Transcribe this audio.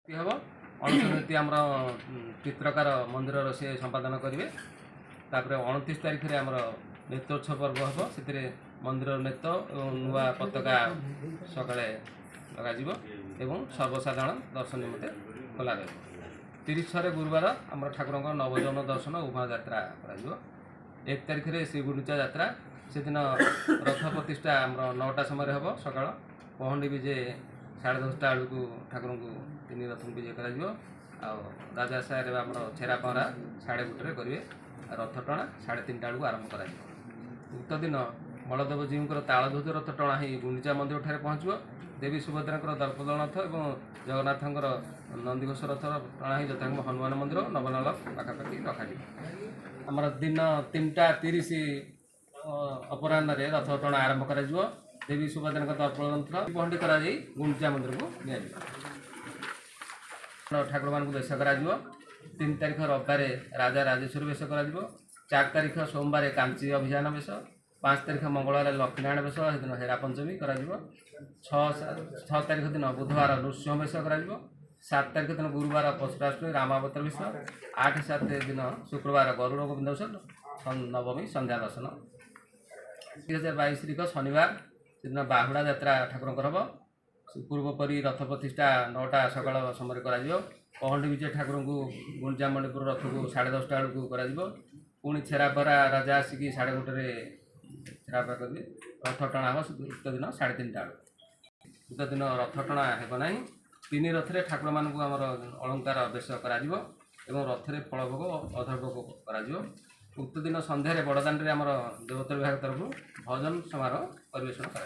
हम अणुशनीति आम चित्रकार मंदिर से संपादन करेंगे। 29 तारीख में आम नेत्रोत्सव पर्व हम से मंदिर नेत और नुआ पताका सकाଳେ लग सर्वसाधारण दर्शन निमंते खोल 30 गुरुवार आम ठाकुर नवजन दर्शन उभा यात्रा कर 1 तारीख में श्री गुंडीचा यात्रा से दिन रथ प्रतिष्ठा आम 9टा समय हम सका पहंडी विजे 10:30 बेलू ठाकुर को 3 रथ विजे कर राजा साहेब आम छेरा पहरा 1:30 करेंगे। रथ टणा 3:30 बेलू आरंभ कर उक्त दिन बलदेव जीव तालध्वज रथ टणा ही गुंडीचा मंदिर ठारे पहुँचो। देवी सुभद्रा दर्पदलनाथ और जगन्नाथ नंदीघोष रथ टणा ही यथा हनुमान मंदिर नवनाल पाखापाखि रखा आमर दिन 3:30 अपराह्न रथ टणा आरंभ कर देवी सुभद्रा दर्पदलनाथ पहंडी कर गुंडीचा मंदिर को ठाकुर मान बेश कर 3 तारीख रविवार राजा राजेश्वर बेश कर 4 तारीख सोमवार कांची अभियान बेश 5 तारीख मंगलवार लक्ष्मीनारायण बेश दिन हेरा पंचमी कर 6 तारीख दिन बुधवार नृसिंह बेश कर 7 तारीख दिन गुरुवार पशुराष्टमी रामावतार बेश 8-7 दिन शुक्रवार गरुड़ गोविंद नवमी संध्या दर्शन 2022 शनिवार से दिन बाहुड़ा यात्रा ठाकुर हम पूर्वपरी रथ प्रतिष्ठा 9टा सकाल समय कर पहंडी विजय ठाकुर को गुंडीचा मंडपुर रथ को 10:30 बेलू कर पुणी छेरापरा राजा आसिक 1:30 छेरापरा करेंगे। रथ टणा हम उक्त दिन 3:30 बेलू उक्त दिन रथ टणा होना 3 रथरे ठाकुर मान आमर अलंकार बेश कर रथरे फलभोग अधभोग कर उक्त दिन सन्धार बड़दाण्ड आमर देवोत्तर विभाग तरफ भजन समारोह परिवेशन कर।